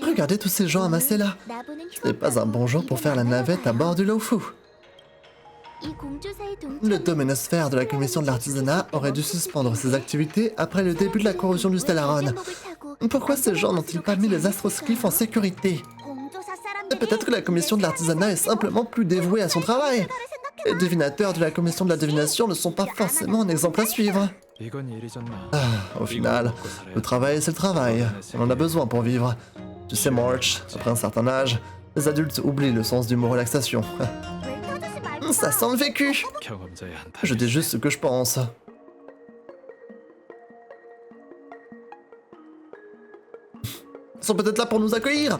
Regardez tous ces gens amassés là. Ce n'est pas un bon jour pour faire la navette à bord du Lawfu. Le doménosphère de la commission de l'artisanat aurait dû suspendre ses activités après le début de la corrosion du Stellaron. Pourquoi ces gens n'ont-ils pas mis les astroscliffs en sécurité? Peut-être que la commission de l'artisanat est simplement plus dévouée à son travail. Les divinateurs de la commission de la divination ne sont pas forcément un exemple à suivre. Au final, le travail c'est le travail. On en a besoin pour vivre. Tu sais March, après un certain âge, les adultes oublient le sens du mot relaxation. Ça sent le vécu. Je dis juste ce que je pense. Ils sont peut-être là pour nous accueillir.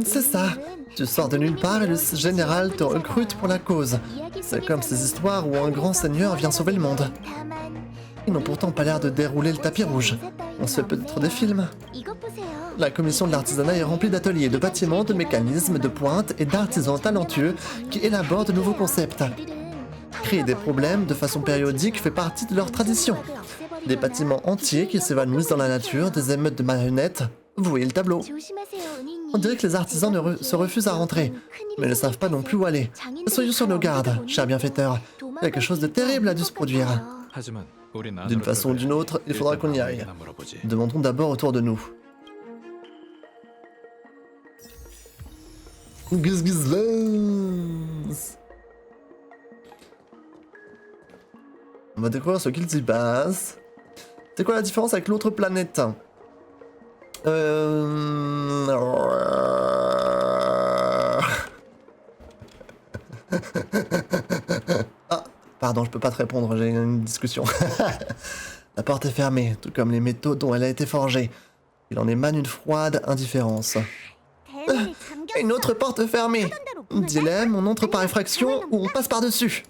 C'est ça. Tu sors de nulle part et le général te recrute pour la cause. C'est comme ces histoires où un grand seigneur vient sauver le monde. Ils n'ont pourtant pas l'air de dérouler le tapis rouge. On se fait peut-être des films. La commission de l'artisanat est remplie d'ateliers, de bâtiments, de mécanismes, de pointes et d'artisans talentueux qui élaborent de nouveaux concepts. Créer des problèmes de façon périodique fait partie de leur tradition. Des bâtiments entiers qui s'évanouissent dans la nature, des émeutes de marionnettes. Vous voyez le tableau. On dirait que les artisans se refusent à rentrer, mais ne savent pas non plus où aller. Soyons sur nos gardes, cher bienfaiteur. Quelque chose de terrible a dû se produire. D'une façon ou d'une autre, il faudra qu'on y aille. Demandons d'abord autour de nous. On va découvrir ce qu'il s'y passe. C'est quoi la différence avec l'autre planète? Ah, pardon, je peux pas te répondre, j'ai une discussion. La porte est fermée, tout comme les métaux dont elle a été forgée. Il en émane une froide indifférence. Une autre porte fermée. Dilemme, on entre par effraction ou on passe par-dessus.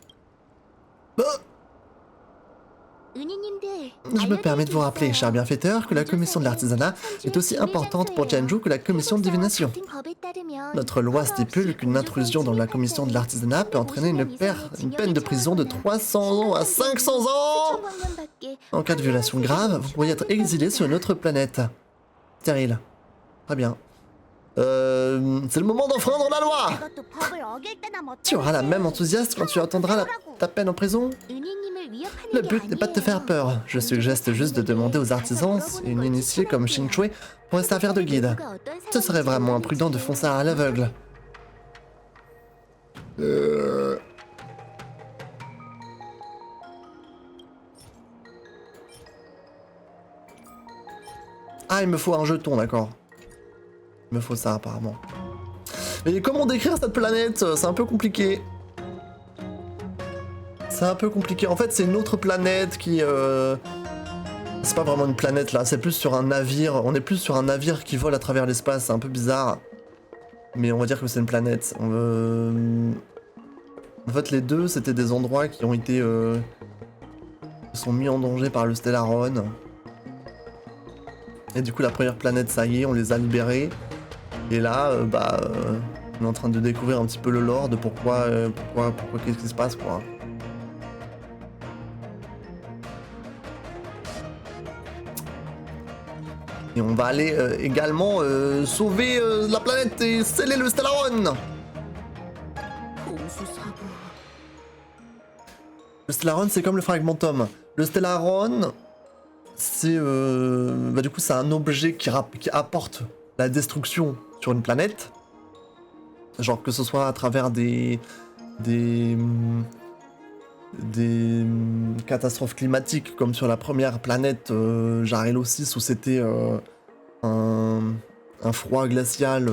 Je me permets de vous rappeler, cher bienfaiteur, que la commission de l'artisanat est aussi importante pour Genju que la commission de divination. Notre loi stipule qu'une intrusion dans la commission de l'artisanat peut entraîner une peine de prison de 300 ans à 500 ans. En cas de violation grave, vous pourriez être exilé sur une autre planète. Stérile. Très bien. C'est le moment d'enfreindre la loi. Tu auras la même enthousiasme quand tu entendras ta peine en prison. Le but n'est pas de te faire peur. Je suggère juste de demander aux artisans si une initiée comme Xingchui pourrait servir de guide. Ce serait vraiment imprudent de foncer à l'aveugle. Ah, il me faut un jeton, d'accord. Il me faut ça, apparemment. Mais comment décrire cette planète? C'est un peu compliqué. C'est un peu compliqué. En fait, c'est une autre planète qui... C'est pas vraiment une planète, là. C'est plus sur un navire. On est plus sur un navire qui vole à travers l'espace. C'est un peu bizarre. Mais on va dire que c'est une planète. En fait, les deux, c'était des endroits qui ont été... qui sont mis en danger par le Stellaron. Et du coup, la première planète, ça y est, on les a libérés. Et là, on est en train de découvrir un petit peu le lore de pourquoi qu'est-ce qui se passe, quoi. Et on va aller également sauver la planète et sceller le Stellaron. Le Stellaron, c'est comme le fragmentum. Le Stellaron, c'est du coup, c'est un objet qui apporte la destruction sur une planète. Genre que ce soit à travers des catastrophes climatiques comme sur la première planète Jarelo 6 où c'était un froid glacial,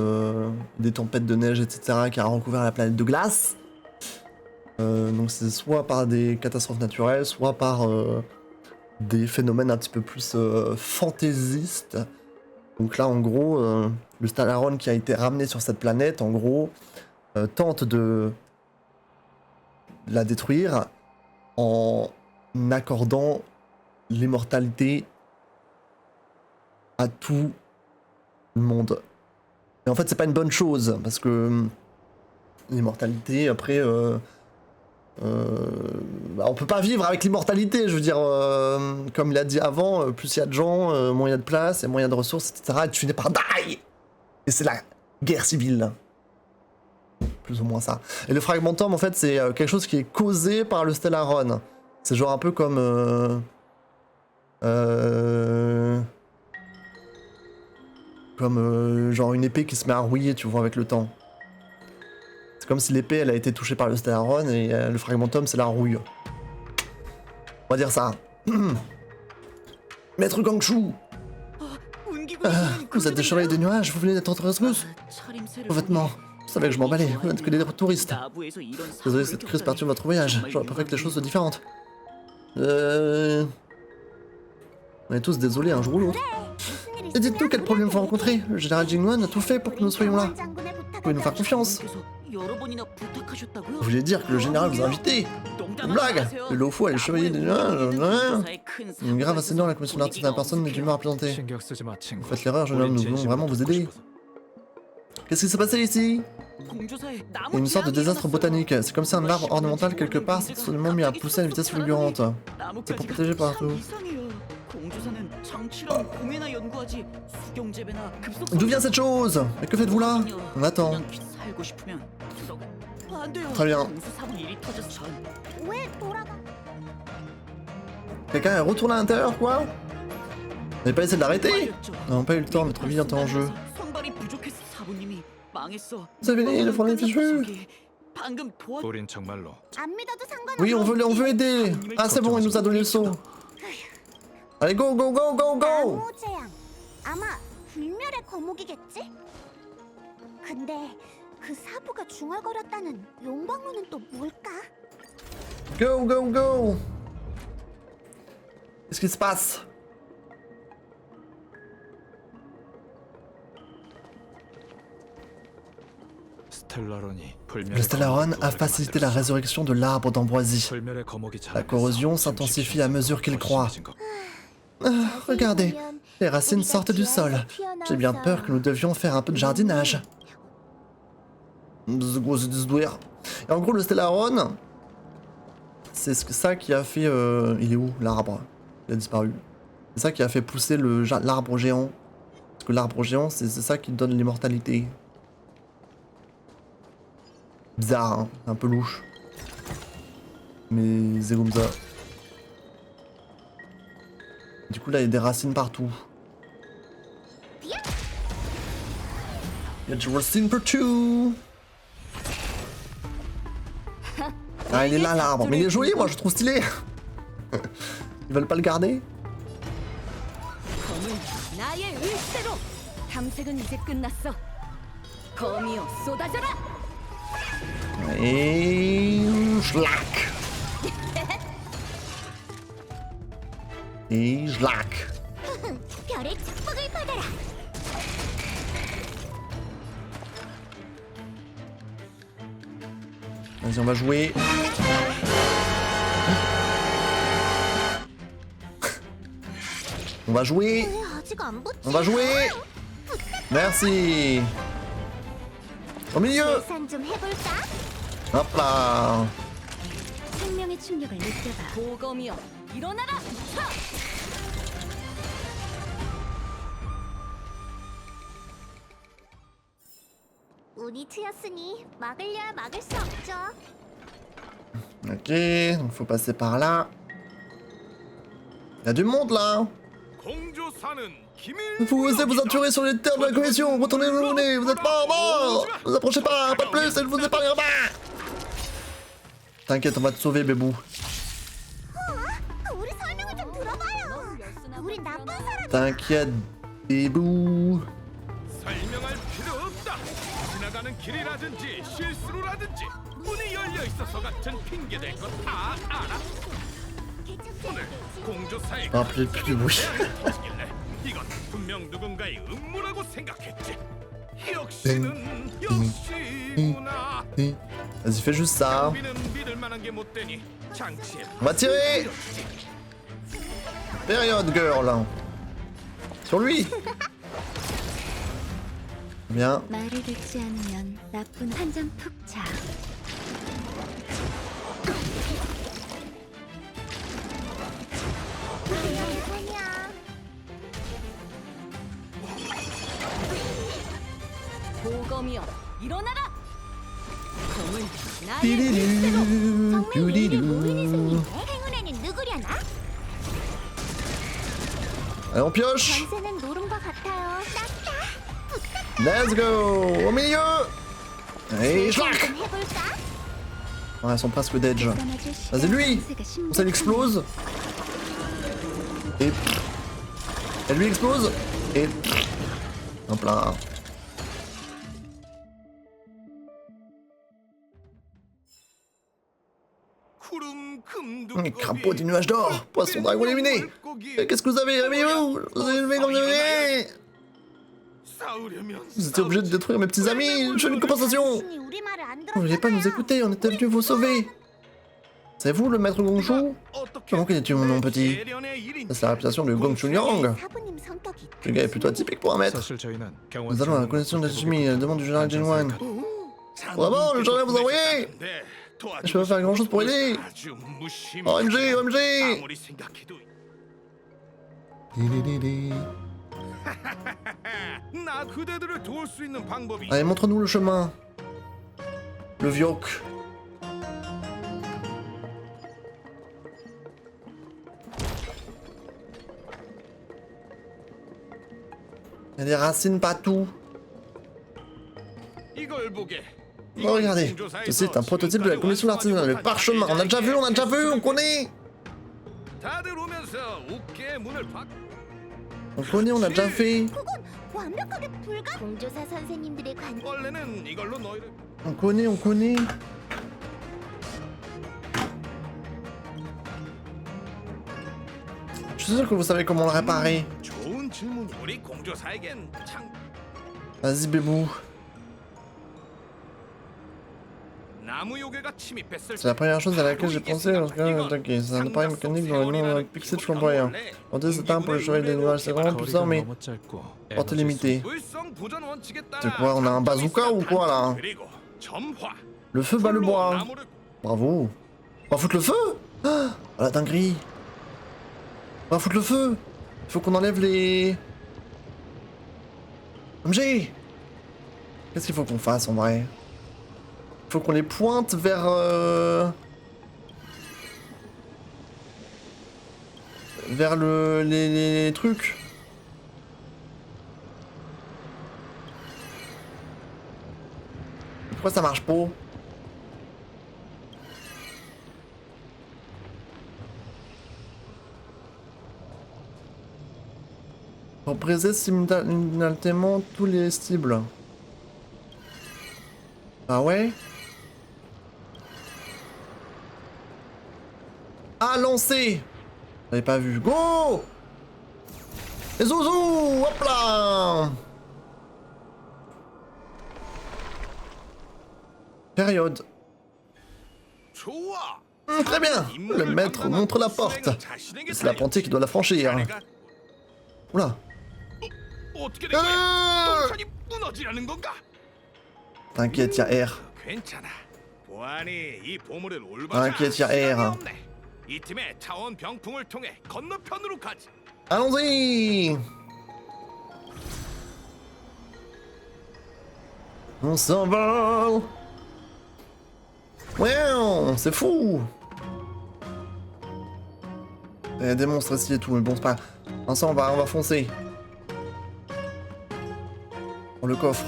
des tempêtes de neige, etc. qui a recouvert la planète de glace. Donc c'est soit par des catastrophes naturelles, soit par des phénomènes un petit peu plus fantaisistes. Donc là en gros, le Stellaron qui a été ramené sur cette planète, en gros, tente de la détruire en accordant l'immortalité à tout le monde. Et en fait, c'est pas une bonne chose, parce que l'immortalité, après, On peut pas vivre avec l'immortalité, je veux dire, comme il a dit avant, plus il y a de gens, moins il y a de place, et moins il y a de ressources, etc. Et tu finis par die. Et c'est la guerre civile. Plus ou moins ça. Et le fragmentum, en fait, c'est quelque chose qui est causé par le Stellaron. C'est genre un peu comme... genre une épée qui se met à rouiller, tu vois, avec le temps. C'est comme si l'épée, elle a été touchée par le Stellaron, et le fragmentum, c'est la rouille. On va dire ça. Maître Gangshu, vous êtes des chevaliers des nuages, vous venez d'être entre russes. Vos vêtements. Vous savez que je m'emballais, vous n'êtes que des touristes. Désolé, cette crise perturbe votre voyage. J'aurais préféré que les choses soient différentes. On est tous désolés un jour ou l'autre. Et dites-nous quel problème vous rencontrez. Le général Jingwan a tout fait pour que nous soyons là. Vous pouvez nous faire confiance. Vous voulez dire que le général vous a invité? Une blague. Le Lofo et les chevaliers des nuages. Une grave incident, la commission d'artistes d'un personne n'est d'humeur à plaisanter. Vous faites l'erreur, jeune homme, nous voulons vraiment vous aider. Qu'est-ce qui s'est passé ici? Il y a une sorte de désastre botanique. C'est comme si un arbre ornemental quelque part s'est seulement mis à pousser à une vitesse fulgurante. C'est pour protéger partout. D'où vient cette chose? Et que faites-vous là? On attend. Très bien. Quelqu'un est retourné à l'intérieur, quoi? Vous n'avez pas essayé de l'arrêter? Nous n'avons pas eu le temps, notre vie est en jeu. Vous avez dit, le front est fichu. Oui, on veut aider. Ah, c'est bon, il nous a donné le saut. Allez, go, go, go, go, go. Go, go, go. Qu'est-ce qui se passe? Le Stellaron a facilité la résurrection de l'arbre d'ambroisie. La corrosion s'intensifie à mesure qu'il croît. Regardez, les racines sortent du sol. J'ai bien peur que nous devions faire un peu de jardinage. Et en gros, le Stellaron, c'est ça qui a fait... il est où, l'arbre? Il a disparu. C'est ça qui a fait pousser l'arbre géant. Parce que l'arbre géant, c'est ça qui donne l'immortalité. Bizarre, hein, un peu louche. Mais c'est comme ça. Du coup là il y a des racines partout. Il y a des racines partout. Ah il est là l'arbre, mais il est joli moi je le trouve stylé. Ils veulent pas le garder? Et schlack. Et schlack. Vas-y, on va jouer. On va jouer. On va jouer. Merci. Au milieu. Hop là. Ok, donc faut passer par là. Il y a du monde là. Vous osez vous aventurer sur les terres de la commission. Retournez où vous venez, vous êtes mort. Ne vous approchez pas, pas plus, elle vous épargnera pas. T'inquiète, on va te sauver, bébou. T'inquiète, bébou. Rappelez plus, oui. Vas-y, fais juste ça. On va tirer. Période, girl. Sur lui. Bien. Tididou, tudidou. Allez, on pioche. Let's go. Au milieu. Et schlac. Ouais, ils sont presque d'edge. Vas-y, lui. Ça l'explose. Et... Elle lui explose. Et... Hop là. Crapaud du nuage d'or. Poisson dragon éliminé. Qu'est-ce que vous avez? Réveillez-vous. Vous avez levé comme vous avez. Vous étiez obligé de détruire mes petits amis. Je veux une compensation. Vous ne vouliez pas nous écouter. On était venus vous sauver. C'est vous le maître Gongshu? Comment connais-tu mon nom, petit? Ça, c'est la réputation de Gongshu Yang. Le gars est plutôt atypique pour un maître. Nous allons à la connexion de la chimie, à la demande du général Jinwan. Vraiment, le général vous a envoyé? Je peux pas faire grand chose pour aider. OMG, OMG. Allez, montre-nous le chemin. Le Viok. Il y a des racines partout. Oh, regardez, ceci est un prototype de la commission de l'artisanat, le parchemin. On a déjà vu, on connaît. On connaît, on a déjà fait. On connaît. Je suis sûr que vous savez comment le réparer. Vas-y, bébou. C'est la première chose à laquelle j'ai pensé lorsque j'ai attaqué. C'est un appareil mécanique dans le nom avec pixel flamboyant. Monter cette arme pour le chevalier des nuages, c'est vraiment puissant, mais portée limitée. C'est quoi, on a un bazooka ou quoi là? Le feu bat le bois. Bravo. On va foutre le feu? Ah, la dinguerie. On va foutre le feu. Il faut qu'on enlève les... MG. Qu'est-ce qu'il faut qu'on fasse en vrai? Il faut qu'on les pointe vers... vers les trucs. Pourquoi ça marche pas? Pour briser simultanément tous les cibles. Ah ouais? Ah, lancer! J'avais pas vu. Go! Les zouzous! Hop là! Période. Très bien! Le maître montre la porte. C'est l'apprenti qui doit la franchir. Oula! T'inquiète, y'a R. T'inquiète, y'a R. Allons-y! On s'envole! Wow, c'est fou! Il y a des monstres ici et tout, mais bon, c'est pas... Ensemble, on va foncer. Pour le coffre.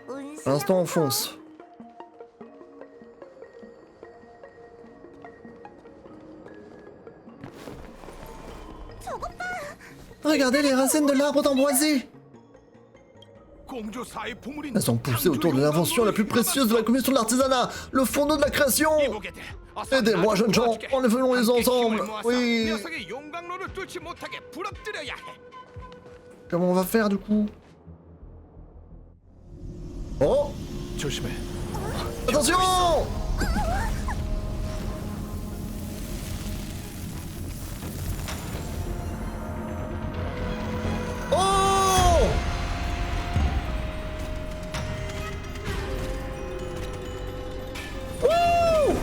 Pour l'instant, on fonce. Regardez les racines de l'arbre d'ambroisie. Elles sont poussées autour de l'invention la plus précieuse de la commission de l'artisanat, le fondement de la création. Aidez-moi, jeunes gens, enlevons-les ensemble. Oui. Comment on va faire du coup? Oh! Attention! Oh! Wouh!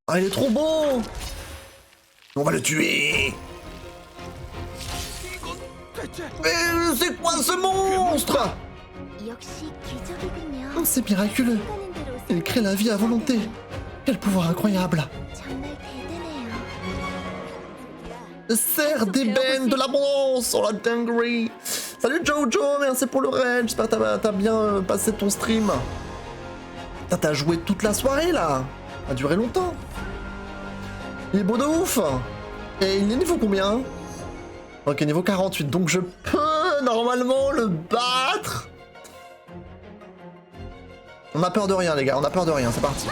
Ah, il est trop beau! On va le tuer! Mais c'est quoi ce monstre? Oh, c'est miraculeux. Il crée la vie à volonté. Quel pouvoir incroyable. Le cerf d'ébène de l'abondance. Oh la dinguerie. Salut Jojo, merci pour le raid. J'espère que t'as bien passé ton stream. T'as joué toute la soirée là. Ça a duré longtemps. Il est beau de ouf. Et il est niveau combien? Ok, niveau 48. Donc je peux normalement le battre. On a peur de rien les gars, on a peur de rien, c'est parti.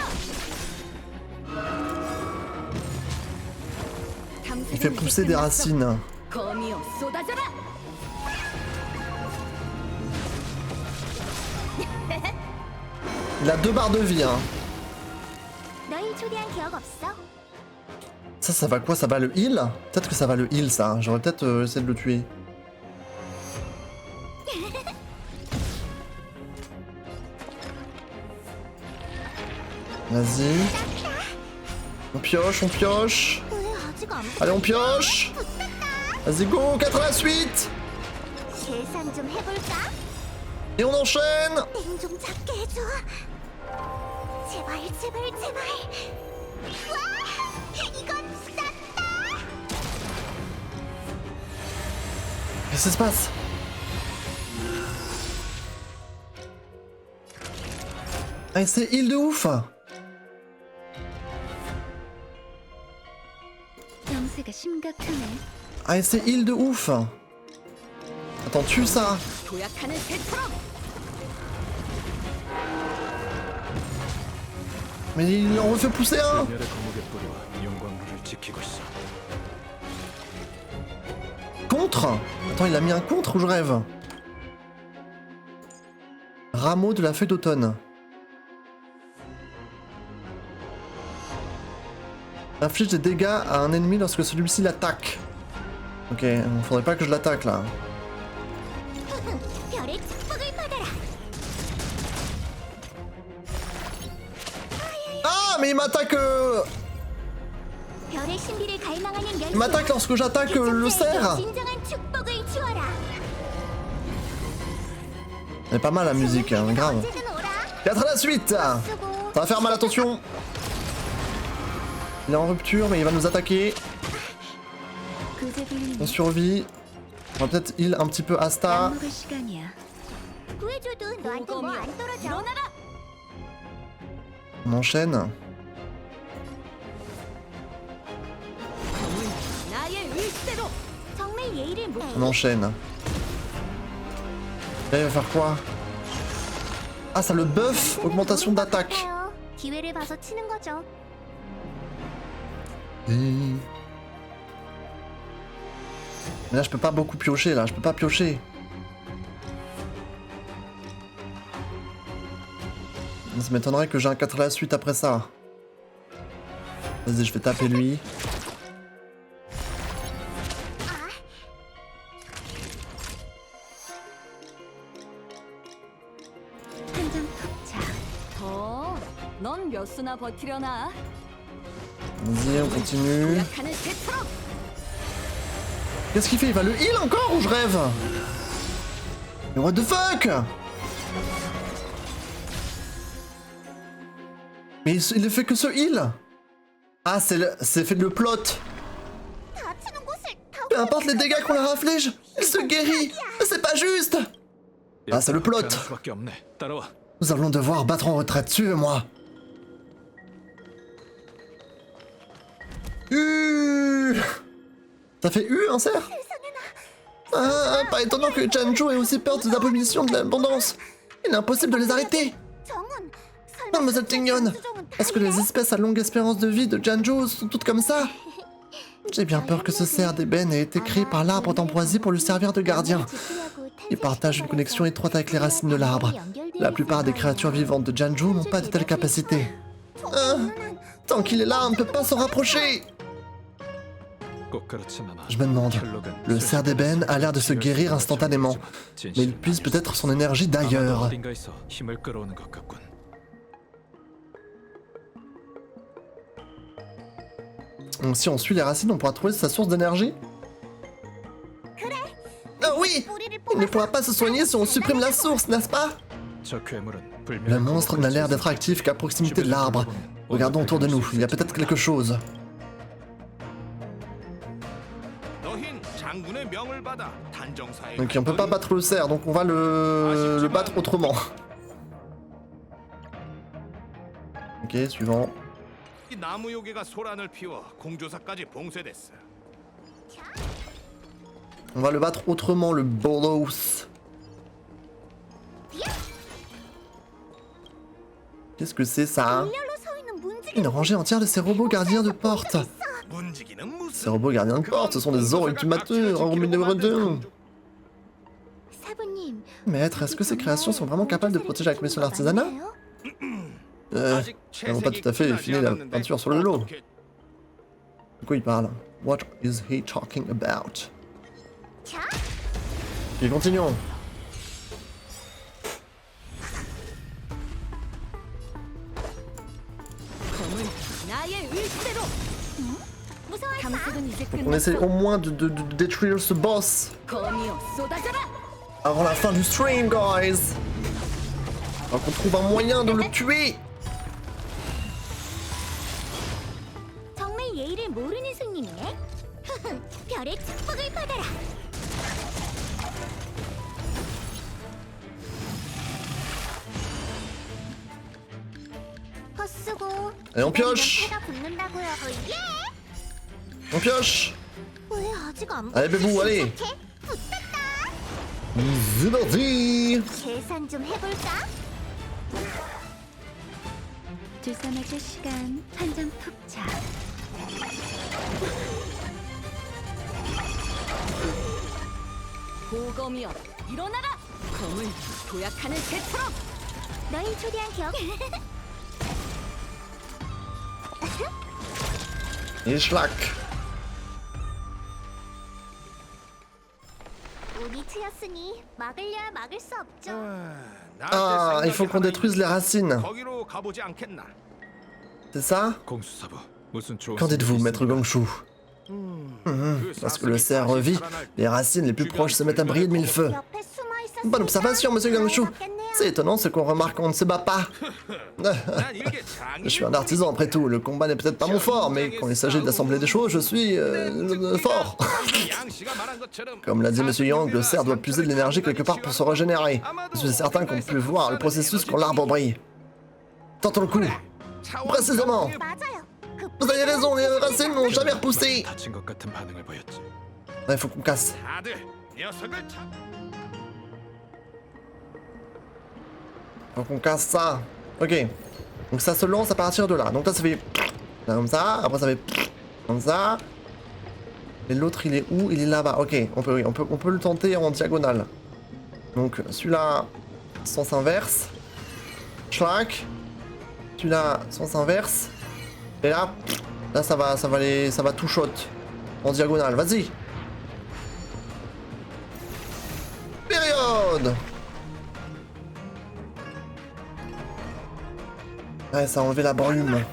Il fait pousser des racines. Il a 2 barres de vie hein. Ça va quoi? Ça va le heal? Peut-être que ça va le heal ça, j'aurais peut-être essayé de le tuer. Vas-y. On pioche, on pioche. Allez, on pioche. Vas-y, go, 88. Et on enchaîne. Qu'est-ce qui se passe? Ah, c'est heal de ouf. Ah, c'est heal de ouf. Attends, tue ça. Mais il en refait pousser un. Contre? Attends, il a mis un contre ou je rêve? Rameau de la feuille d'automne. Inflige des dégâts à un ennemi lorsque celui-ci l'attaque. Ok, faudrait pas que je l'attaque là. Ah, mais il m'attaque. Il m'attaque lorsque j'attaque le cerf. Elle est pas mal la musique, hein, grave. 4 à la suite. Ça va faire mal, attention. Il est en rupture, mais il va nous attaquer. On survit. On va peut-être heal un petit peu Asta. On enchaîne. On enchaîne. Là, il va faire quoi? Ah, ça le buff. Augmentation d'attaque. Mais là je peux pas beaucoup piocher là, je peux pas piocher. Ça m'étonnerait que j'ai un 4 à la suite après ça. Vas-y, je vais taper lui. Vas-y, on continue. Qu'est-ce qu'il fait? Il va le heal encore ou je rêve? Mais what the fuck? Mais il ne fait que ce heal. Ah, c'est fait le plot. Peu importe les dégâts qu'on leur inflige, il se guérit. C'est pas juste. Ah, c'est le plot. Nous allons devoir battre en retraite. Suivez-moi. Ça fait un cerf? Ah, pas étonnant que Janju ait aussi peur des abominations de l'abondance. Il est impossible de les arrêter. Mademoiselle Tingyon, est-ce que les espèces à longue espérance de vie de Janju sont toutes comme ça? J'ai bien peur que ce cerf d'ébène ait été créé par l'arbre d'ambroisie pour lui servir de gardien. Il partage une connexion étroite avec les racines de l'arbre. La plupart des créatures vivantes de Janju n'ont pas de telles capacités. Tant qu'il est là, on ne peut pas s'en rapprocher. Je me demande, le cerf d'ébène a l'air de se guérir instantanément, mais il puise peut-être son énergie d'ailleurs. Donc si on suit les racines, on pourra trouver sa source d'énergie? Ah oui! Il ne pourra pas se soigner si on supprime la source, n'est-ce pas? Le monstre n'a l'air d'être actif qu'à proximité de l'arbre. Regardons autour de nous, il y a peut-être quelque chose. Ok, on peut pas battre le cerf, donc on va le battre autrement. Ok, suivant. On va le battre autrement, le bolos. Qu'est-ce que c'est ça? Une rangée entière de ces robots gardiens de porte. Ces robots gardiens de porte, ce sont des ultimateurs en numéro 2. Maître, est-ce que ces créations sont vraiment capables de protéger avec son artisanat? Elles n'ont pas tout à fait fini la peinture sur le lot. De quoi il parle? What is he talking about? Et continuons. Donc on essaie au moins de détruire ce boss avant la fin du stream, guys. Alors qu'on trouve un moyen de le tuer. Allez, on pioche. On pioche. Allez, bébou, allez. C'est parti. 들싸맞을 시간 한 잔 푹 자. 보검이여 일어나라! 검을 도약하는 새처럼! 너희 초대한 기억? Et schlack. 우리 트였으니 막으려야 막을 수 없죠. Ah, il faut qu'on détruise les racines. C'est ça? Qu'en dites-vous, maître Gongshu? Lorsque le cerf revit, les racines les plus proches se mettent à briller de mille feux. Bonne observation, monsieur Gongshu. C'est étonnant ce qu'on remarque quand on ne se bat pas. Je suis un artisan après tout, le combat n'est peut-être pas mon fort, mais quand il s'agit d'assembler des choses, je suis fort. Comme l'a dit monsieur Yang, le cerf doit puiser de l'énergie quelque part pour se régénérer. Je suis certain qu'on peut voir le processus quand l'arbre brille. Tentons le coup. Précisément. Vous avez raison, les racines n'ont jamais repoussé. Il faut qu'on casse. Faut qu'on casse ça. Ok. Donc ça se lance à partir de là. Donc là ça fait comme ça. Après ça fait comme ça. Et l'autre il est où? Il est là-bas. Ok. On peut le tenter en diagonale. Donc celui-là, sens inverse. Schlack. Celui-là, sens inverse. Et là, ça va tout shot. En diagonale. Vas-y. Période. Ouais, ça a enlevé la brume.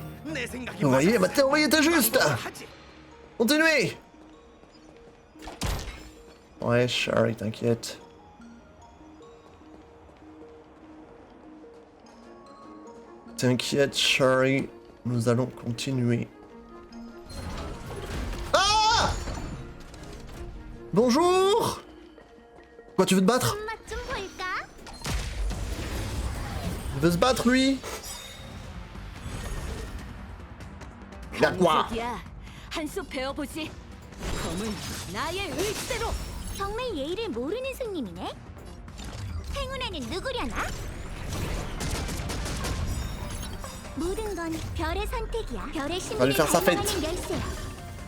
Vous voyez, ma théorie était juste. Continuez. Ouais, Shari, t'inquiète. T'inquiète, Shari, nous allons continuer. Ah! Bonjour! Quoi, tu veux te battre? Il veut se battre, lui? Y'a quoi? 한수 배워보지. 검은 나의 의지대로. 정말 예의를 모르는 손님이네. 행운에는 누구려나? 모든 건 별의 선택이야. 별의 신비를 발견하는 열쇠야.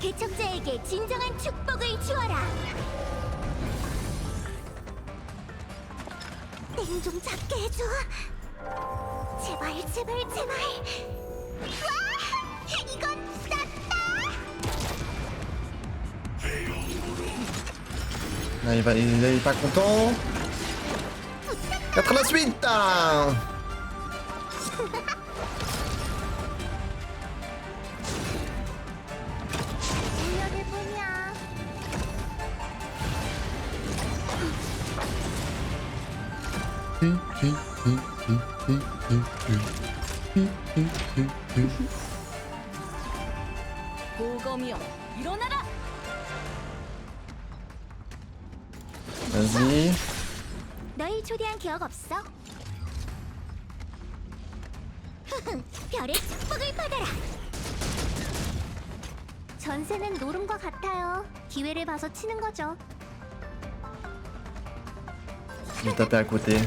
개척자에게 진정한 축복을 주어라. 땡 좀 잡게 해줘. 제발 제발 제발. 와! 이건 쌌다. Là, il est pas content. 4 à la suite. 보검이여, 일어나라! Vas-y. 널 초대한 기억 없어? 별의 축복을 받아라. 전세는 노름과 같아요. 기회를 봐서 치는 거죠. Je vais taper à côté.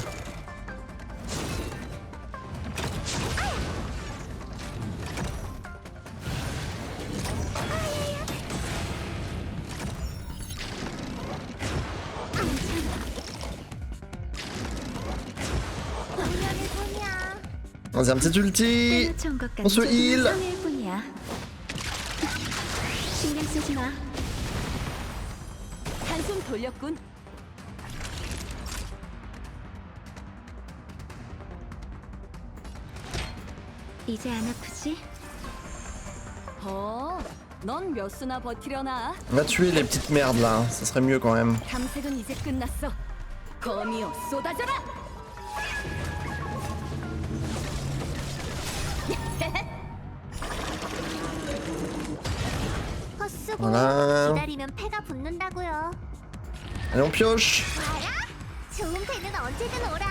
광년의 손이야. Vas-y, un petit ulti. On se heal. 신경 쓰지 마. 한숨 돌렸군. 이제 안 아프지? 넌 몇 수나 버티려나? On va tuer les petites merdes là, ça serait mieux quand même. 탐색은 이제 끝났어. 거미여 쏟아져라. 헛수고 Voilà. 기다리면 패가 붙는다고요. Allez, on pioche. 알아? 좋은 패는 언제든 오라.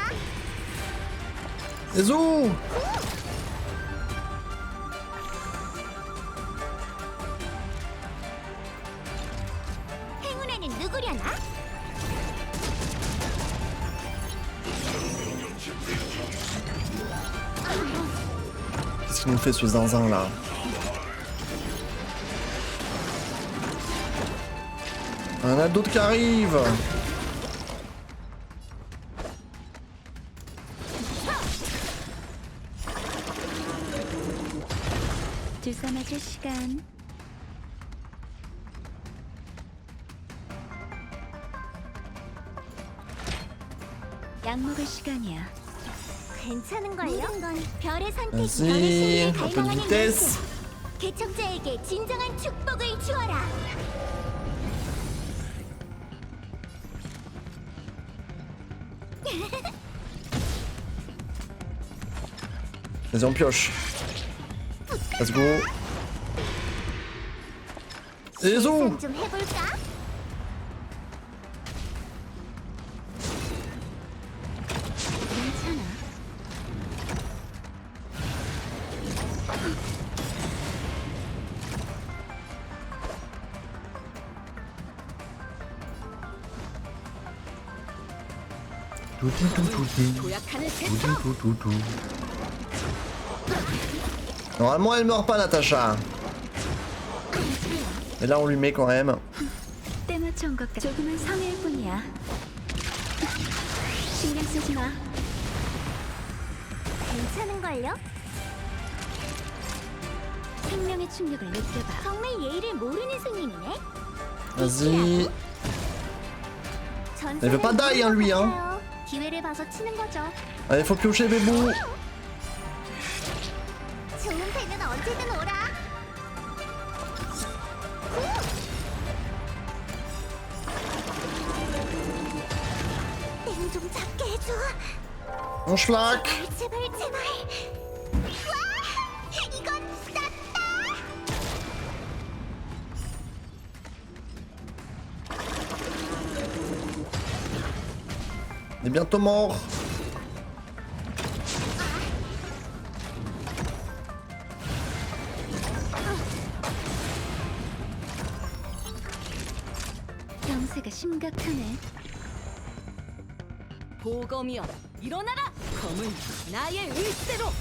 Ezo. 행운에는 누구려나? Qu'est-ce qu'il nous fait ce zinzin là? Il y en a d'autres qui arrivent. 주사 맞을 시간. 약 먹을 시간이야. 괜찮은걸요? 별의 선택, 별의 Vas-y, 승리에 un peu de 갈망하는 vitesse. 열쇠. 개척자에게 진정한 축복을 주어라. Vas-y, on pioche. Let's go. Ezo. 좀 해볼까? 괜찮아. 도약하는 세터. Normalement, elle meurt pas, Natacha. Et là, on lui met quand même. 때 맞춘 것 같아. 조금은 성의일 뿐이야. 신경 쓰지 마. 괜찮은걸요? 생명의 충격을 느껴봐. 정말 예의를 모르는 손님이네. Vas-y. 전설은 Elle veut pas die, hein, lui, hein. 같아요. 기회를 봐서 치는 거죠. Allez, faut piocher, bébou. 좋은 패는 언제든 오라. 땡좀 잡게 해줘. On schlag. 제발 제발. 와, 이건 쌌다. Il est bientôt mort. 병세가 심각하네. 보검이여, 일어나라. 검은 나의 의지대로.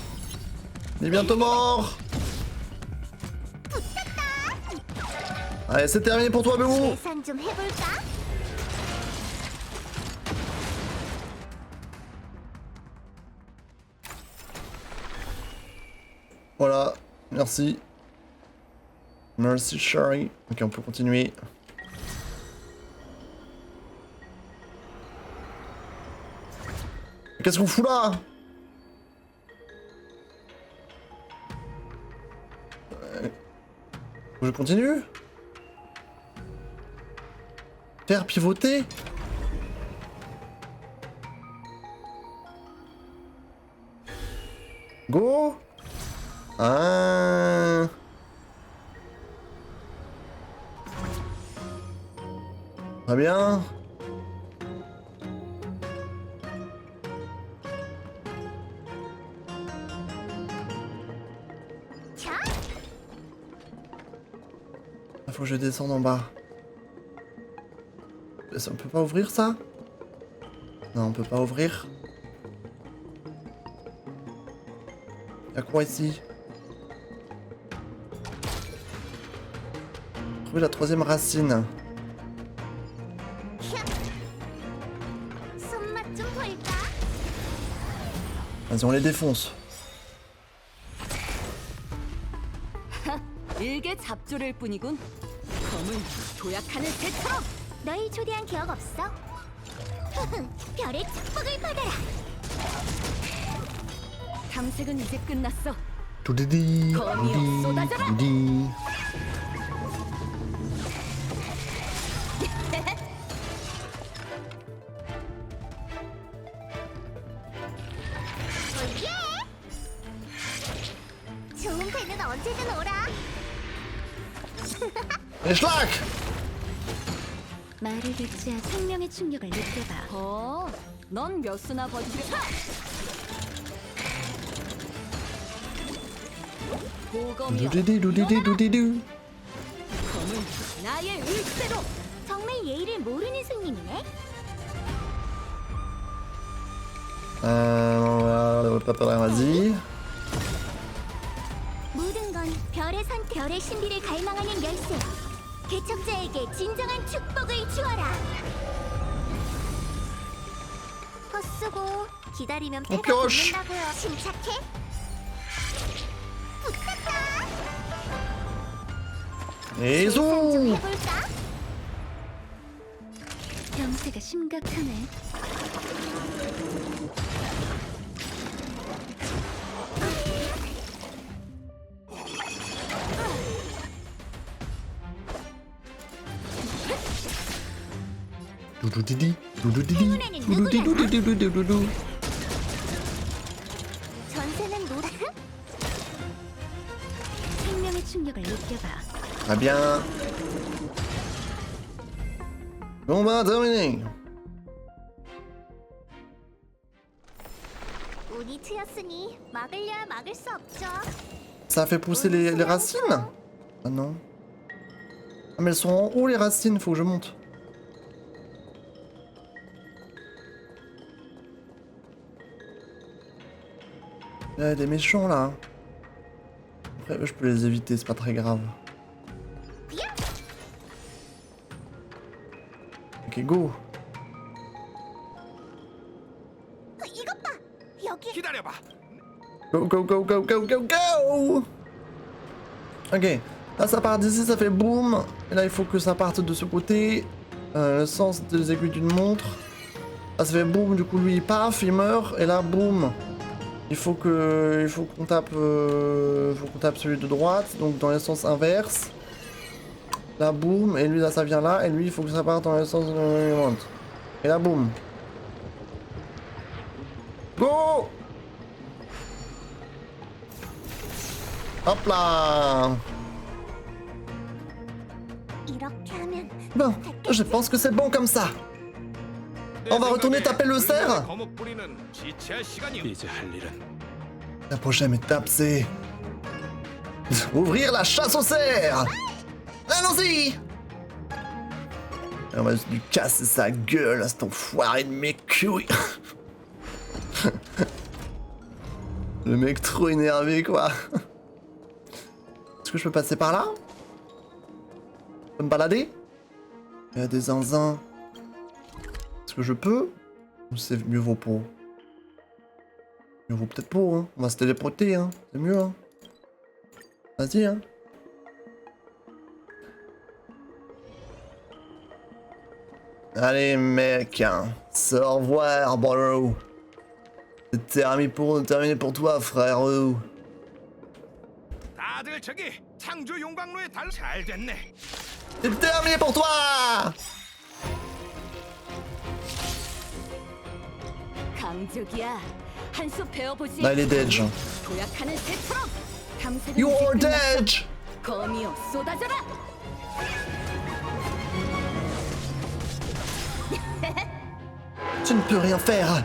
Il est bientôt mort. Allez, c'est terminé pour toi, bébou. 계산 좀 해볼까? Voilà, merci. Merci, Sherry. Ok, on peut continuer. Qu'est-ce qu'on fout là? Je continue? Faire pivoter? Go. Ah. Très bien. Il faut que je descende en bas. On peut pas ouvrir ça? Non, on peut pas ouvrir. Y'a quoi ici? Trouver la 3ème racine. Vas-y, on les défonce. 일개 잡조를 뿐이군. 검은 도약하는 새처럼. 너희 초대한 기억 없어? 별의 축복을 받아라. 탐색은 이제 끝났어. 두디디. 거미여 쏟아져라. 두디디. 좋은 배는 언제든 오라. Schlag! 말을 듣자 생명의 충격을 느껴봐. 넌 몇 수나 버티겠어? 보검이여. 두디디 두디디 두디두. 검은 나의 일대로. 정말 예의를 모르는 손님이네. Vas-y. 모든 건 별의 선택, 별의 신비를 갈망하는 열쇠. 개척자에게 진정한 축복을 주어라. 헛쓰고 기다리면 배가 뼈시. 고픈다고요. 침착해. 붙었다. Et 좀 zoom! 해볼까? 병세가 심각하네. 두두디디 두두디디 두두디 두두두두두. 전세는 노다. 생명의 충격을 느껴봐. Très bien. Combat terminé. 운이 트였으니 막으려 막을 수 없죠. Ça a fait pousser les racines? Ah non. Ah mais elles sont en haut les racines, faut que je monte. Il y a des méchants là. Après eux je peux les éviter, c'est pas très grave. Ok, go. 이것 봐. 여기 기다려봐. Go, go, go, go, go, go, go. Ok, là ça part d'ici, ça fait boum. Et là il faut que ça parte de ce côté. Le sens des aiguilles d'une montre. Là ça fait boum, du coup lui il paf, il meurt. Et là boum. Il faut qu'on tape celui de droite, donc dans le sens inverse. Là boum, et lui là ça vient là, et lui il faut que ça parte dans le sens de la montre. Et là boum. Go! Hop là! 이렇게 하면 Bon, je pense que c'est bon comme ça. On va retourner taper le cerf. 거목 뿌리는 지체할 시간이야. 이제 할 일은 La prochaine étape c'est... ouvrir la chasse au cerf. Allons-y! On va lui casser sa gueule à cet enfoiré de mes couilles. Le mec trop énervé quoi. Est-ce que je peux passer par là? Je peux me balader? Il y a des zinzins. Est-ce que je peux? Ou c'est mieux vaut pour? Mieux vaut peut-être pour, hein. On va se téléporter, hein. C'est mieux, hein. Vas-y, hein. Allez, mec, hein. Au revoir, bro. C'est terminé pour toi, frérot. 다들 저기 창조 용광로에 잘 됐네. C'est terminé pour toi! 강적이야. 한 수 배워보지. Là, il est dead. 도약하는 새처럼 탐색은 You're 이제 끝났어. dead! 거미여 쏟아져라. Tu ne peux rien faire.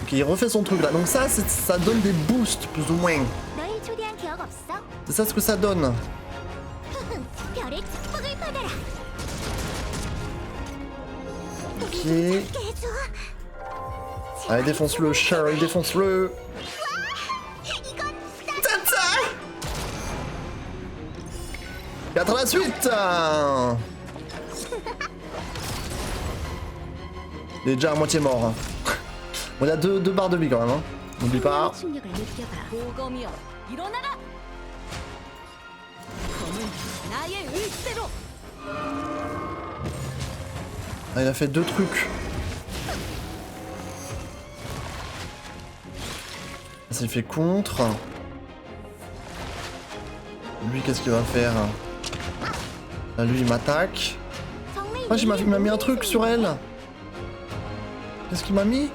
Ok, il refait son truc là. Donc ça, ça donne des boosts, plus ou moins. 널 초대한 기억 없어? C'est ça ce que ça donne. 별의 축복을 받아라. Ok. 작게 해줘. Allez, défonce-le, Cheryl, défonce-le. 이건 Tata 4 à la suite. Il est déjà à moitié mort. Hein. Bon, il a 2 barres de vie quand même. Hein. N'oublie pas. 충격을 느껴봐. 보검이여 일어나라. 검은 나의 의지대로. Ah, il a fait 2 trucs. Ça, il fait contre. Lui, qu'est-ce qu'il va faire? Là, lui, il m'attaque. Ah, il m'a mis un truc sur elle. Qu'est-ce qu'il m'a mis?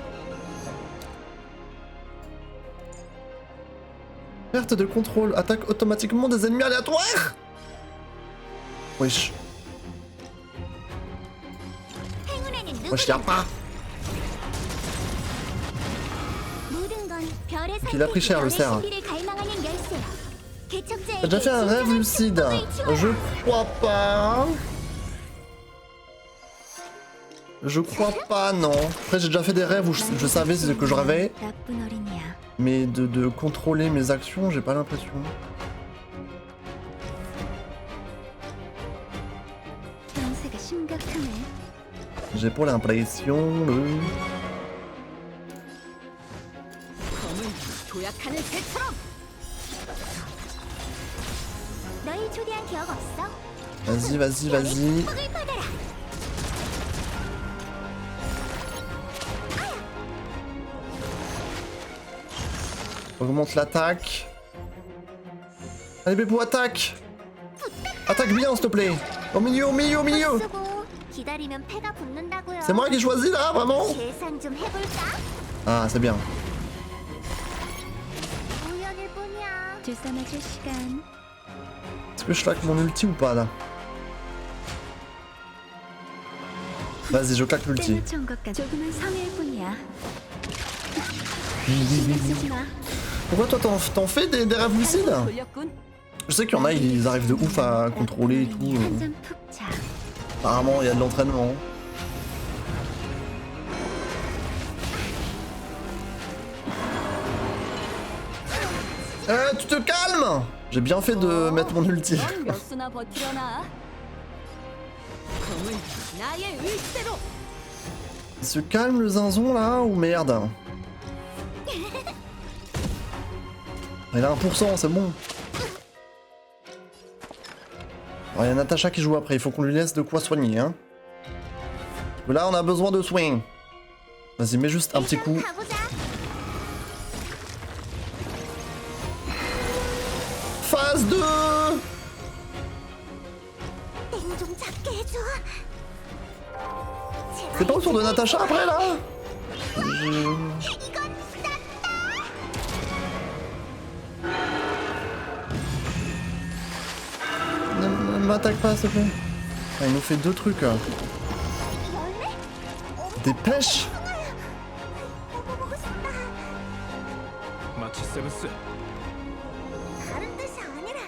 Perte de contrôle. Attaque automatiquement des ennemis aléatoires. Wesh. 행운에는 Wesh, y'a pas. 모든 건 별의 Il a pris cher, le cerf. 신비를 갈망하는 열쇠야. 개척자에게 T'as déjà fait un rêve 진정한 lucide? 축복을 주어라. Je crois pas. Je crois pas, non. Après, j'ai déjà fait des rêves où je savais ce que je rêvais, 나쁜 어린이야. mais de contrôler mes actions, j'ai pas l'impression. 상세가 심각하네. J'ai pas l'impression. 검은 도약하는 새처럼. 널 초대한 기억 없어? Vas-y, vas-y, vas-y. 축복을 받아라. Augmente l'attaque. Allez, Bébou, attaque. Attaque bien, s'il te plaît. Au milieu, au milieu, au milieu. 쓰고 기다리면 패가 붙는다고요. C'est moi qui choisis là, vraiment? 계산 좀 해볼까? Ah, c'est bien. 우연일 뿐이야. 들싸매줄 시간. Est-ce que je claque mon ulti ou pas là? Vas-y, je claque l'ulti. 때묻혀온 것 같아. 조금은 성의일 뿐이야. 신경 쓰지 마. Pourquoi toi t'en fais des rêves lucides? 돌렸군. Je sais qu'il y en a, ils arrivent de ouf à contrôler et tout. 한잔 푹 자. Apparemment, il y a de l'entraînement. Tu te calmes! J'ai bien fait de mettre mon ulti. 넌 몇 수나 버티려나? 검은 나의 의지대로. Il se calme le zinzon là ou merde? Il a 1%, c'est bon. Il y a Natacha qui joue après, il faut qu'on lui laisse de quoi soigner. Hein. Là, on a besoin de soin. Vas-y, mets juste un petit coup. 가보자. Phase 2! 땡좀 잡게 해줘. C'est pas autour de Natacha après là? 이건 Ne m'attaque pas, s'il te plaît. Ah, il nous fait 2 trucs. 열매? Dépêche! 먹어보고 싶다. 마치 세븐스. 다른 뜻이 아니라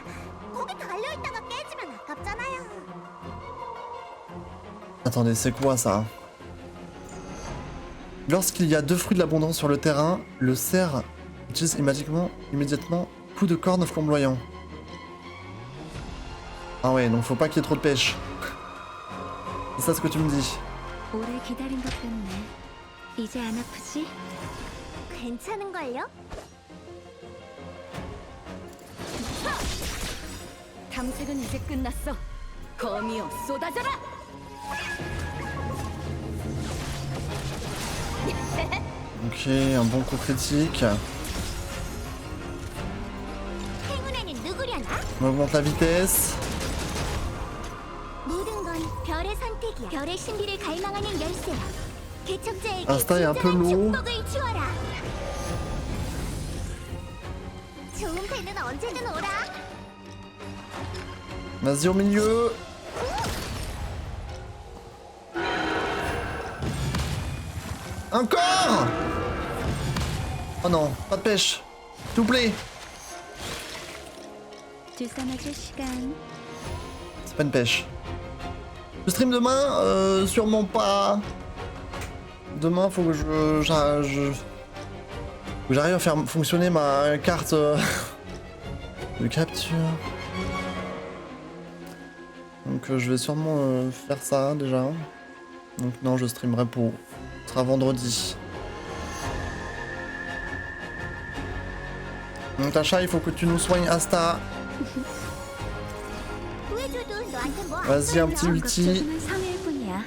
거기 달려있다가 깨지면 아깝잖아요. Attendez, c'est quoi ça? Lorsqu'il y a 2 fruits de l'abondance sur le terrain, le cerf utilise immédiatement coup de corne flamboyant. Ah ouais, donc faut pas qu'il y ait trop de pêche. C'est ça ce que tu me dis. 오래 기다린 것 같네. 이제 안 아프지? 괜찮은걸요? 탐색은 이제 끝났어. 거미여 쏟아져라. Ok, un bon coup critique. 행운에는 누구려나? On augmente la vitesse. 모든 건 별의 선택이야. 별의 신비를 갈망하는 열쇠야. 개척자에게 Insta est un peu 진정한 lourd. 축복을 주어라. 좋은 배는 언제든 오라. Vas-y au milieu. Encore. Oh non, pas de pêche. S'il vous plaît. 주사 맞을 시간. C'est pas une pêche. Je stream demain sûrement pas. Demain, faut que j'arrive à faire fonctionner ma carte de capture. Donc je vais sûrement faire ça déjà. Donc non, je streamerai pour... Ce sera vendredi. Donc Tasha, il faut que tu nous soignes Asta. 구해줘도 너한테 뭐안 Vas-y, un petit ulti. 걱정은 상해일 뿐이야.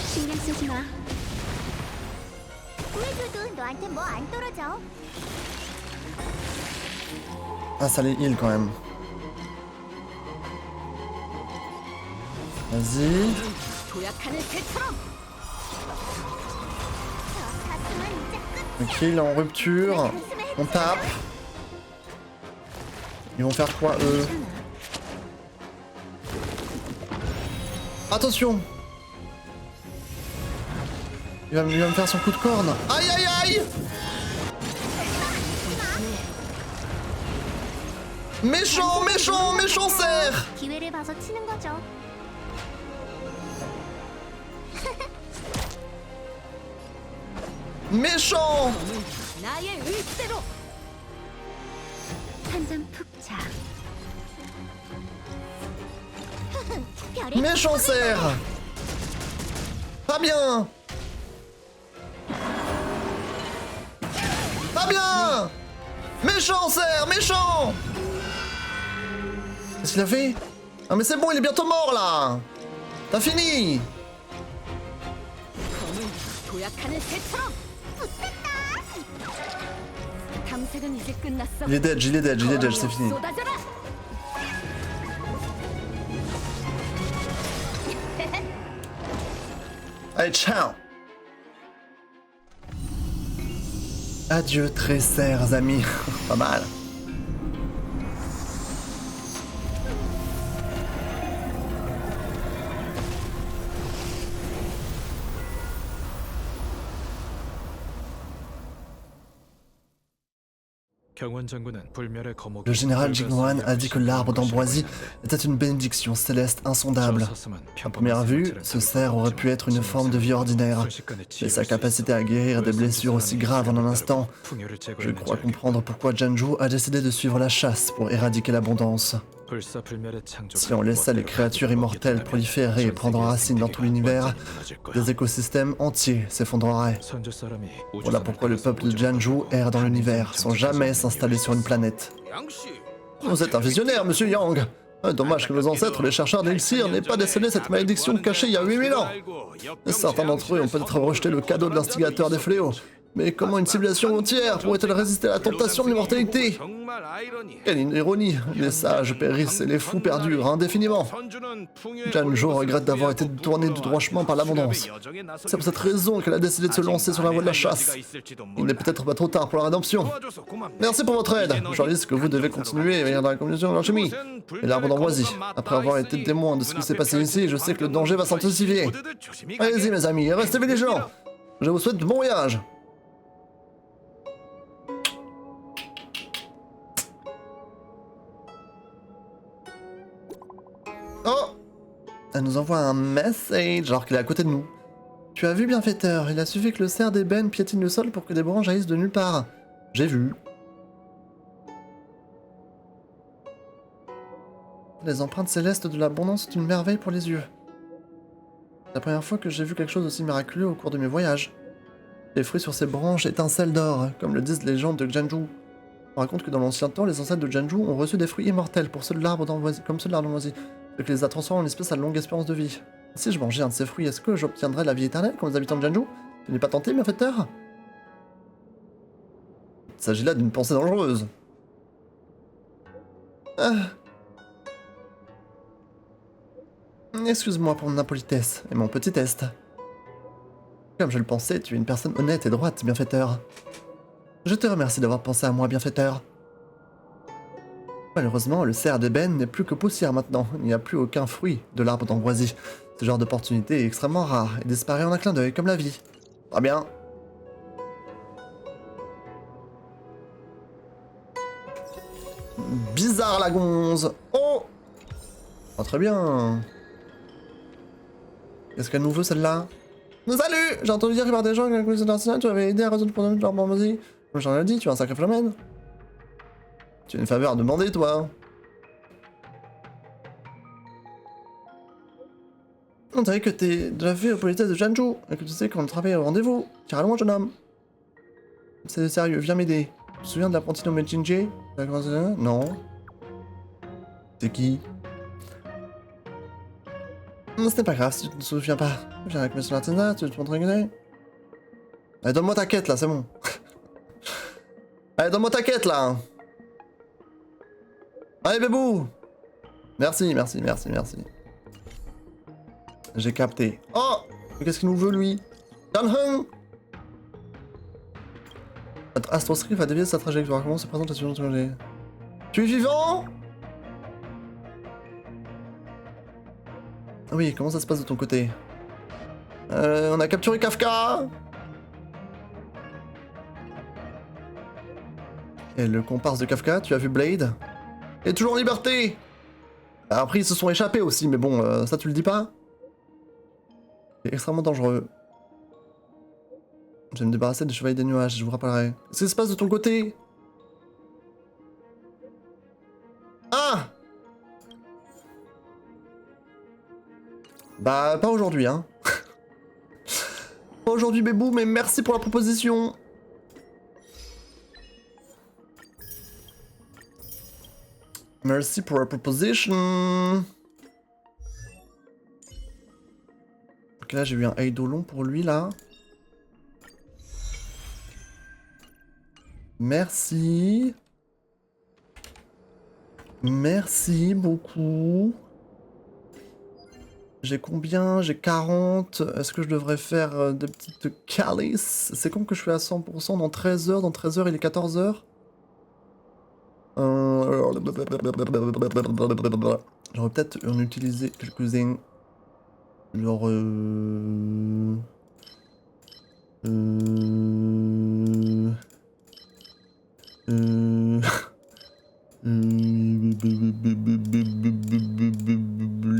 신경 쓰지 마. 구해줘도 너한테 뭐 안 떨어져. Ah, ça les heal quand même. Vas-y. 도약하는 새처럼. 저 사슴은 이제 끝. Ok, il est en rupture. On tape. Ils vont faire quoi eux? Attention! Il va me faire son coup de corne. Aïe aïe aïe! Méchant, méchant, méchant cerf! 기회를 봐서 치는 거죠. Méchant! 나의 의지대로. 한 잔 푹 자. 별의 Méchant cerf! Pas bien! Pas bien! Méchant cerf, méchant! Qu'est-ce qu'il a fait? Ah mais c'est bon, il est bientôt mort là! T'as fini! 검은 도약하는 새처럼. 탐색은 이제 끝났어. Il est dead, il est dead, il est dead, c'est fini. 쏟아져라. Allez, ciao! Adieu, très chers amis. Pas mal. Le général Jingwan a dit que l'arbre d'ambroisie était une bénédiction céleste insondable. À première vue, ce cerf aurait pu être une forme de vie ordinaire, mais sa capacité à guérir des blessures aussi graves en un instant, je crois comprendre pourquoi Jianzhu a décidé de suivre la chasse pour éradiquer l'abondance. Si on laissait les créatures immortelles proliférer et prendre racine dans tout l'univers, des écosystèmes entiers s'effondreraient. Voilà pourquoi le peuple de Jianzhu erre dans l'univers, sans jamais s'installer sur une planète. Vous êtes un visionnaire, monsieur Yang. Dommage que nos ancêtres, les chercheurs d'élixir, n'aient pas décelé cette malédiction cachée il y a 8000 ans. Certains d'entre eux ont peut-être rejeté le cadeau de l'instigateur des fléaux. Mais comment une civilisation entière pourrait-elle résister à la tentation de l'immortalité? Quelle ironie, les sages périssent et les fous perdurent indéfiniment. Jianzhu regrette d'avoir été détourné du droit chemin par l'abondance. C'est pour cette raison qu'elle a décidé de se lancer sur la voie de la chasse. Il n'est peut-être pas trop tard pour la rédemption. Merci pour votre aide. Je réalise que vous devez continuer à venir dans la communauté de l'alchimie et l'arbre d'ambroisie. Après avoir été témoin de ce qui s'est passé ici, je sais que le danger va s'intensifier. Allez-y mes amis, restez vigilants. Je vous souhaite bon voyage. Oh! Elle nous envoie un message alors qu'il est à côté de nous. Tu as vu, bienfaiteur, il a suffi que le cerf d'ébène piétine le sol pour que des branches jaillissent de nulle part. J'ai vu. Les empreintes célestes de l'abondance sont une merveille pour les yeux. C'est la première fois que j'ai vu quelque chose aussi miraculeux au cours de mes voyages. Les fruits sur ces branches étincellent d'or, comme le disent les légendes de Jianzhu. On raconte que dans l'ancien temps, les ancêtres de Jianzhu ont reçu des fruits immortels pour ceux de l'arbre d'ambroisie, comme ceux de l'arbre d'ambroisie, ce qui les a transformés en espèce à longue espérance de vie. Si je mangeais un de ces fruits, est-ce que j'obtiendrais la vie éternelle comme les habitants de Jianzhu? Tu n'es pas tenté, bienfaiteur? Il s'agit là d'une pensée dangereuse. Excuse-moi pour mon impolitesse et mon petit test. Comme je le pensais, tu es une personne honnête et droite, bienfaiteur. Je te remercie d'avoir pensé à moi, bienfaiteur. Malheureusement, le cerf d'ébène n'est plus que poussière maintenant. Il n'y a plus aucun fruit de l'arbre d'ambroisie. Ce genre d'opportunité est extrêmement rare et disparaît en un clin d'œil, comme la vie. Très bien. Bizarre la gonze. Oh, ah, très bien. Qu'est-ce qu'elle nous veut celle-là? Salut! J'ai entendu dire que par des gens avec la commission tu avais aidé à résoudre le problème de l'ambroisie. Comme j'en ai dit, tu es un sacré phénomène. Tu as une faveur à demander, toi. On dirait que t'es de la ville aux politesses de Janju et que tu sais qu'on travaille au rendez-vous. Tire loin, jeune homme. C'est sérieux, viens m'aider. Tu te souviens de l'apprenti nommé Jinji? Non. C'est qui? Non, ce n'est pas grave si tu ne te souviens pas. Viens avec Monsieur Martina, tu veux te montrer une idée? Allez, donne-moi ta quête là, c'est bon. Allez, donne-moi ta quête là. Allez, bébou. Merci, merci, merci, merci. J'ai capté. Oh! Mais qu'est-ce qu'il nous veut lui? Danheng! Astroscript a dévié sa trajectoire. Comment se présente la suivante journée? Tu es vivant? Oui, comment ça se passe de ton côté? On a capturé Kafka! Et le comparse de Kafka, tu as vu Blade? Il est toujours en liberté! Après, ils se sont échappés aussi, mais bon, ça tu le dis pas? C'est extrêmement dangereux. Je vais me débarrasser des chevaliers des nuages, je vous rappellerai. Qu'est-ce qui se passe de ton côté? Ah! Bah, pas aujourd'hui, hein. Pas aujourd'hui, bébou, mais merci pour la proposition. Merci pour la proposition. Ok, là, j'ai eu un Eidolon pour lui, là. Merci. Merci beaucoup. J'ai combien? J'ai 40. Est-ce que je devrais faire des petites calices? C'est comme que je suis à 100% dans 13 heures. Dans 13 heures, il est 14 heures. J'aurais peut-être en utilisé quelques-uns. Genre...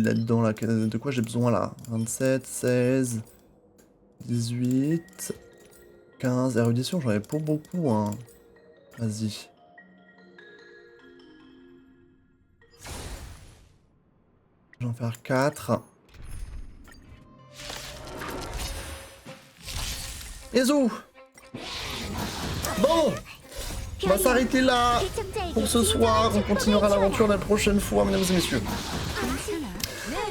là-dedans, là, de quoi j'ai besoin là? 27, 16, 18, 15, érudition, j'en avais pas beaucoup, hein. Vas-y. Je vais en faire 4. Ezo! Bon! On va s'arrêter là pour ce soir. On continuera l'aventure la prochaine fois, mesdames et messieurs.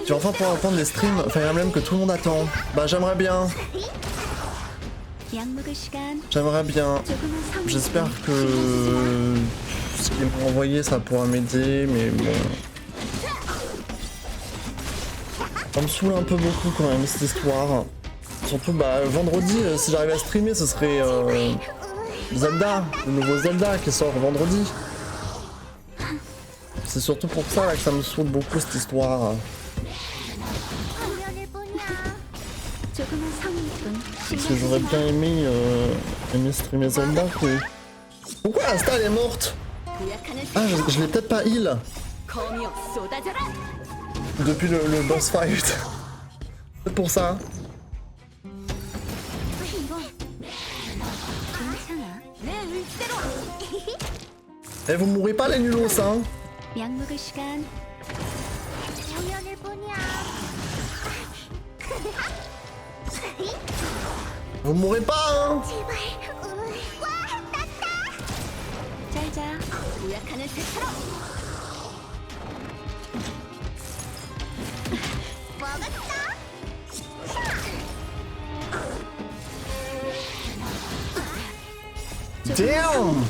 Tu vas enfin pouvoir prendre les streams Fire Emblem que tout le monde attend. Bah, j'aimerais bien. J'aimerais bien. J'espère que ce qu'ils m'ont envoyé, ça pourra m'aider, mais bon. Ça me saoule un peu beaucoup quand même, cette histoire. Surtout, bah, vendredi, si j'arrivais à streamer, ce serait... Zelda, le nouveau Zelda qui sort vendredi. C'est surtout pour ça là, que ça me saoule beaucoup cette histoire. Parce que j'aurais bien aimé streamer Zelda quoi. Pourquoi Asta elle est morte? Ah je l'ai peut-être pas heal depuis le boss fight. C'est pour ça. Eh, vous mourrez pas les nulos, hein? Vous mourrez pas, hein? Damn!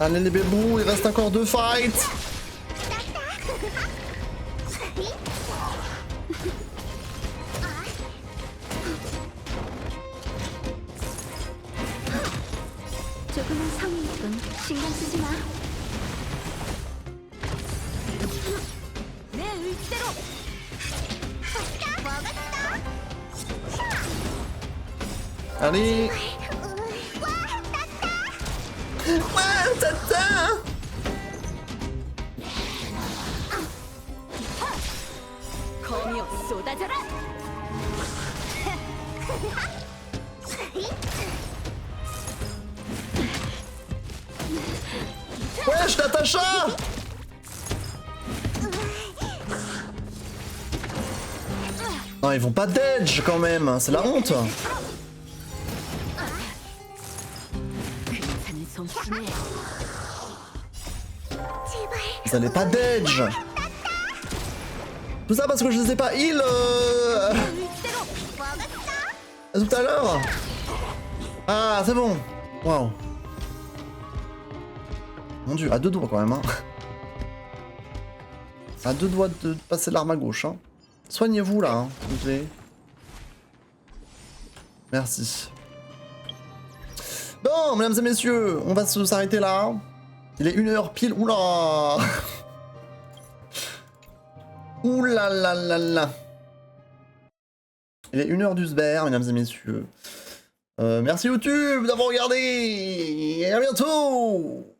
Allez les bébous, il reste encore 2 fights. 조금은 성의일 뿐 신경 쓰지 마. 내 의지대로. Allez. Ouais, tata. 검이여 쏟아져라. Wesh, Natacha. Non, ils vont pas d'edge quand même, c'est la honte. 괜찮은 솜씨네. Vous avez pas d'edge. Tout ça parce que je les ai pas heal tout à l'heure. Ah, c'est bon. Waouh. Mon dieu, à 2 doigts quand même. Hein. À 2 doigts de passer l'arme à gauche. Hein. Soignez-vous là, hein, s'il vous plaît. Merci. Bon, mesdames et messieurs, on va s'arrêter là. Il est 1h pile. Oula. Oula la la la. Il est 1h du sber, mesdames et messieurs. Merci YouTube d'avoir regardé. Et à bientôt.